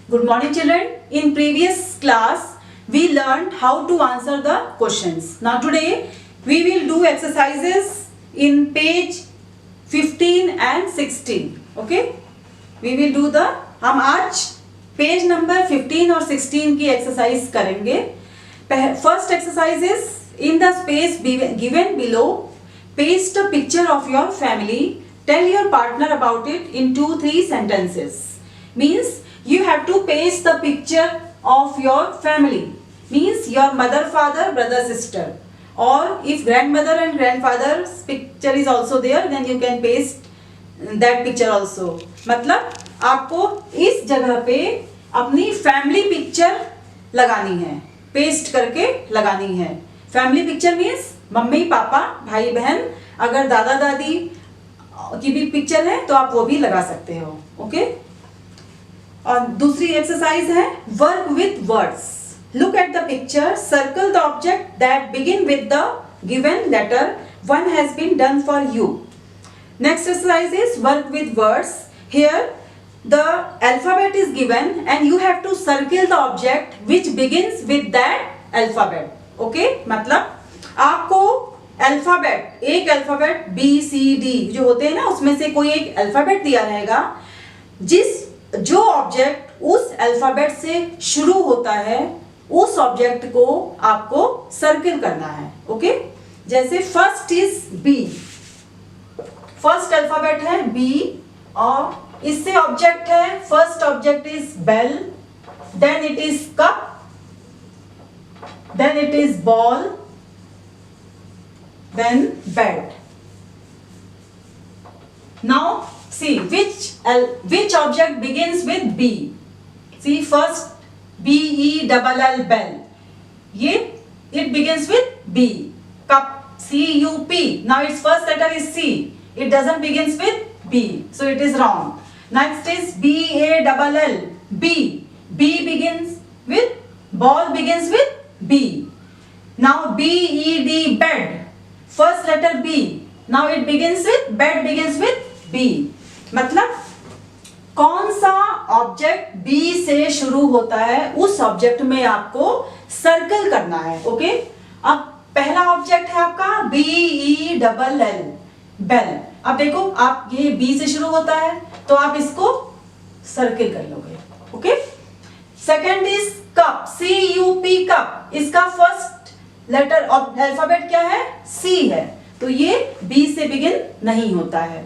Good morning, children. In previous class, we learned how to answer the questions. Now today, we will do exercises in page 15 and 16. Okay? We will do the हम आज page number 15 और 16 की exercise करेंगे. First exercise is in the space given below, paste a picture of your family. Tell your partner about it in 2-3 sentences. Means you have to paste the picture of your family. Means your mother, father, brother, sister. Or if grandmother and grandfather's picture is also there, then you can paste that picture also. मतलब आपको इस जगह पे अपनी family picture लगानी है, paste करके लगानी है. Family picture means mummy papa भाई बहन. अगर दादा दादी की भी पिक्चर है तो आप वो भी लगा सकते हो. ओके. और दूसरी एक्सरसाइज है work with words. Look at the picture, circle the object that begin with the given letter. One has been done for you. Next exercise is work with words. Here the alphabet is given and you have to circle the object which begins with that alphabet. Okay? मतलब आपको alphabet, एक alphabet BCD जो होते हैं ना, उसमें से कोई एक अल्फाबेट दिया रहेगा. जो ऑब्जेक्ट उस अल्फाबेट से शुरू होता है उस ऑब्जेक्ट को आपको सर्किल करना है. ओके? जैसे first is B. First alphabet है B और इससे ऑब्जेक्ट है, first object is bell, then it is cup, then it is ball, then bed. Now see which object begins with B. See first BELL bell. ये it begins with B. Cup CUP. Now its first letter is C. It doesn't begins with B, so it is wrong. Next is BALL B. B begins with, ball begins with B. Now BED bed. First letter B. Now it begins with, bed begins with B. मतलब कौन सा object B से शुरू होता है उस object में आपको सर्कल करना है. ओके. अब पहला ऑब्जेक्ट है आपका BELL बेल. अब देखो आप ये B से शुरू होता है तो आप इसको सर्किल कर लोगे. Okay. Second is cup CUP cup. इसका फर्स्ट लेटर ऑफ अल्फाबेट क्या है? C है, तो ये B से बिगिन नहीं होता है.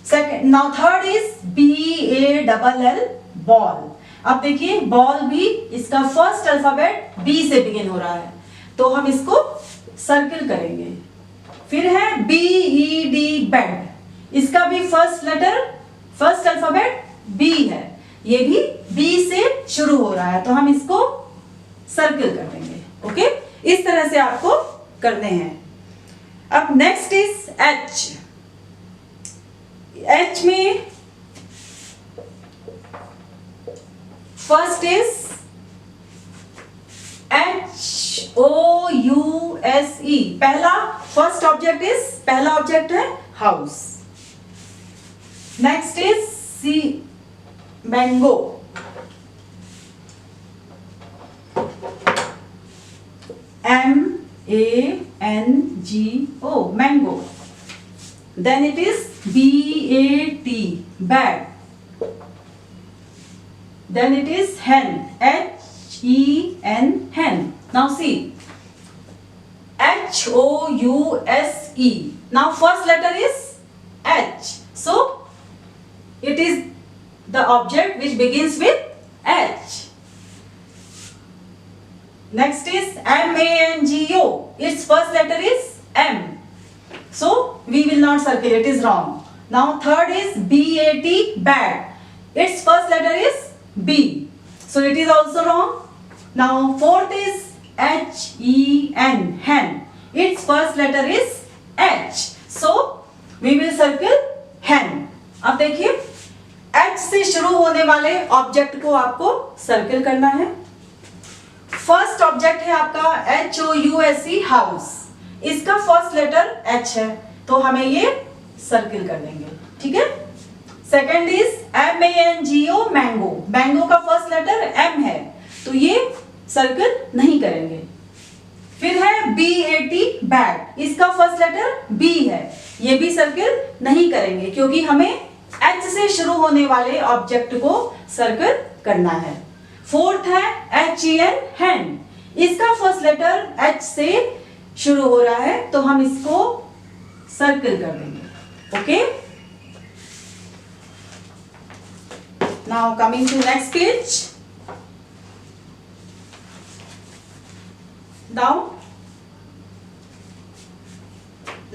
Second. Now third is BALL ball. अब देखिए बॉल भी इसका फर्स्ट अल्फाबेट B से बिगिन हो रहा है तो हम इसको सर्किल करेंगे. फिर है BED बेड. इसका भी first letter, first alphabet B है, ये भी B से शुरू हो रहा है तो हम इसको सर्किल कर देंगे. ओके. इस तरह से आपको करने हैं. अब नेक्स्ट इज H. H में फर्स्ट इज HOUSE. पहला फर्स्ट ऑब्जेक्ट इज, पहला ऑब्जेक्ट है house. Next is C mango. MANGO mango. Then it is BAT bat. Then it is hen HEN hen. Now see HOUSE. Now first letter is H, so it is the object which begins with H. Next is MANGO. Its first letter is M, so we will not circle, it is wrong. Now third is BAT bat. Its first letter is B, so it is also wrong. Now fourth is HEN hen. Its first letter is H, so we will circle hen. अब देखिए H से शुरू होने वाले object को आपको circle करना है. फर्स्ट ऑब्जेक्ट है आपका HOUSE हाउस. इसका फर्स्ट लेटर H है तो हमें ये सर्किल कर देंगे. ठीक है. Second is MANGO mango, mango का फर्स्ट लेटर M है तो ये सर्कल नहीं करेंगे। फिर है BAT बैट, इसका फर्स्ट लेटर B है, ये भी सर्कल नहीं करेंगे क्योंकि हमें H से शुरू होने वाले ऑब्जेक्ट को सर्कल करना है। फोर्थ है HEN हैंड, इसका फर्स्ट लेटर H से शुरू हो रहा है तो हम इसको सर्कल कर देंगे। Okay, now coming to next page. Now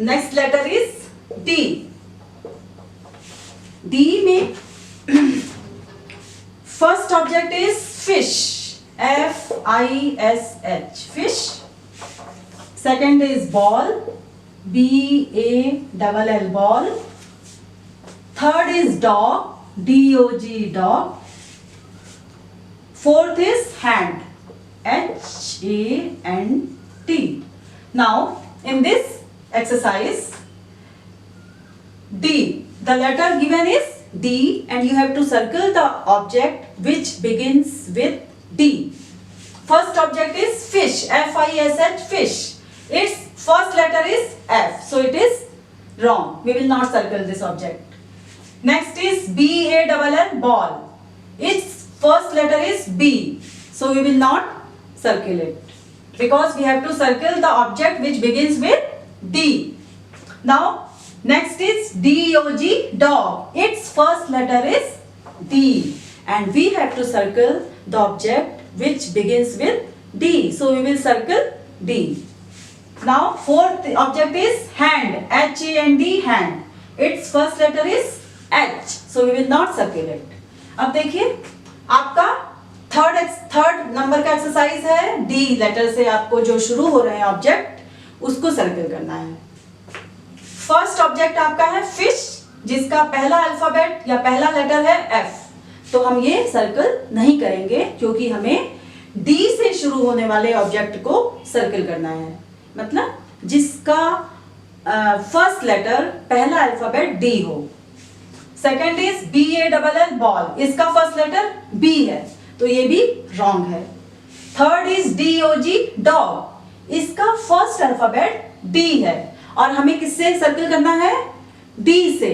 next letter is D। D में first object is fish, FISH fish. Second is ball, BALL ball. Third is dog, DOG dog. Fourth is hand, HAND। Now in this exercise D, the letter given is D and you have to circle the object which begins with D. First object is fish, FISH fish, its first letter is F, so it is wrong, we will not circle this object. Next is BALL ball, its first letter is B, so we will not circle it because we have to circle the object which begins with D. Now next is DOG dog, its first letter is D and we have to circle the object which begins with D, so we will circle D. Now fourth object is hand, HAND hand, its first letter is H, so we will not circle it. अब देखिए आपका third number का exercise है, D letter से आपको जो शुरू हो रहे हैं ऑब्जेक्ट उसको सर्कल करना है। फर्स्ट ऑब्जेक्ट आपका है फिश, जिसका पहला अल्फाबेट या पहला लेटर है F, तो हम ये सर्कल नहीं करेंगे क्योंकि हमें D से शुरू होने वाले ऑब्जेक्ट को सर्कल करना है, मतलब जिसका फर्स्ट लेटर पहला अल्फाबेट D हो। सेकेंड इज BALL बॉल, इसका फर्स्ट लेटर B है तो ये भी रॉन्ग है। थर्ड इज DOG डॉग, इसका फर्स्ट अल्फाबेट D है और हमें किससे सर्कल करना है, D से,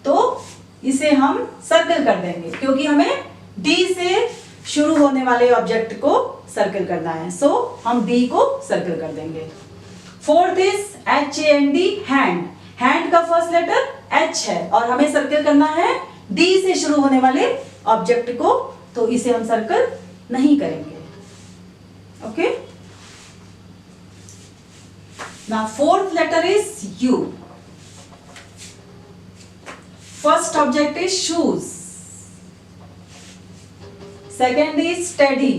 तो इसे हम सर्कल कर देंगे क्योंकि हमें D से शुरू होने वाले ऑब्जेक्ट को सर्कल करना है, सो हम D को सर्कल कर देंगे। Fourth is HAND hand, hand का फर्स्ट लेटर H है और हमें सर्कल करना है D से शुरू होने वाले ऑब्जेक्ट को, तो इसे हम सर्कल नहीं करेंगे। Okay, now fourth letter is U. First object is shoes, second is teddy,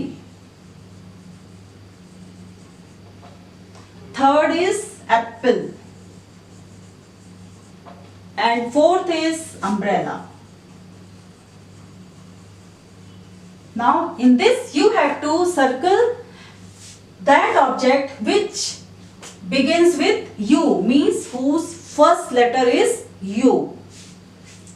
third is apple and fourth is umbrella. Now in this you have to circle that object which begins with U, means whose first letter is U.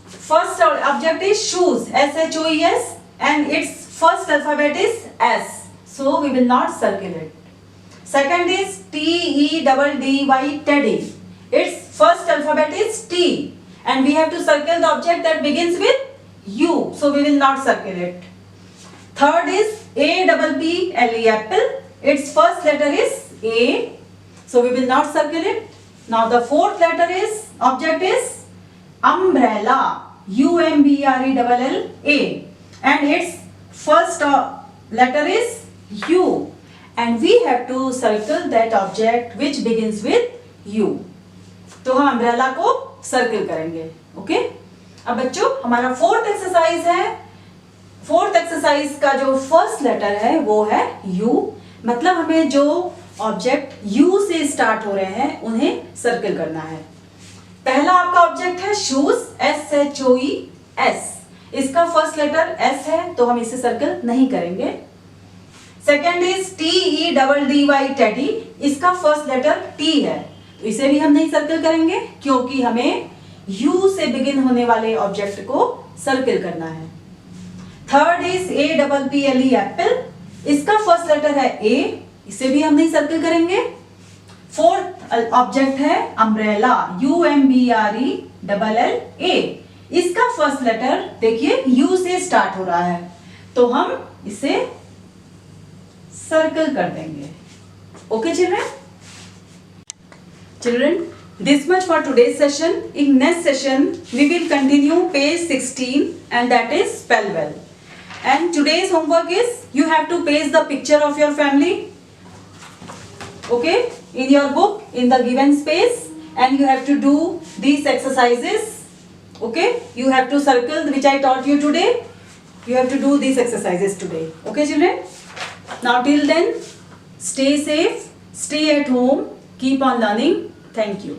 First object is shoes, SHOES, and its first alphabet is S, so we will not circle it. Second is TEDDY teddy, its first alphabet is T and we have to circle the object that begins with U, so we will not circle it. Third is APPLE apple, its first letter is A, so we will not circle it. Now the fourth letter is object is umbrella, UMBRELLA, and its first letter is U and we have to circle that object which begins with U, तो हम umbrella को circle करेंगे। Okay, अब बच्चों हमारा fourth exercise है। Fourth exercise का जो फर्स्ट लेटर है वो है U, मतलब हमें जो ऑब्जेक्ट U से स्टार्ट हो रहे हैं उन्हें सर्कल करना है। पहला आपका ऑब्जेक्ट है शूज, SHOES, इसका फर्स्ट लेटर S है तो हम इसे सर्कल नहीं करेंगे। सेकेंड इज TEDDY टेडी, इसका फर्स्ट लेटर T है तो इसे भी हम नहीं सर्कल करेंगे क्योंकि हमें U से बिगिन होने वाले ऑब्जेक्ट को सर्किल करना है। थर्ड इज APPLE एप्पल, इसका फर्स्ट लेटर है A, इसे भी हम नहीं सर्किल करेंगे। फोर्थ ऑब्जेक्ट है अम्ब्रेला, UMBRELLA, इसका फर्स्ट लेटर देखिए U से स्टार्ट हो रहा है, तो हम इसे सर्कल कर देंगे। Okay children, this much for today's session. In next session we will continue page 16 and that is spell well. And today's homework is you have to paste the picture of your family, okay, in your book in the given space, and you have to do these exercises. Okay, you have to circle which I taught you today. You have to do these exercises today. Okay children, now till then stay safe, stay at home, keep on learning. Thank you.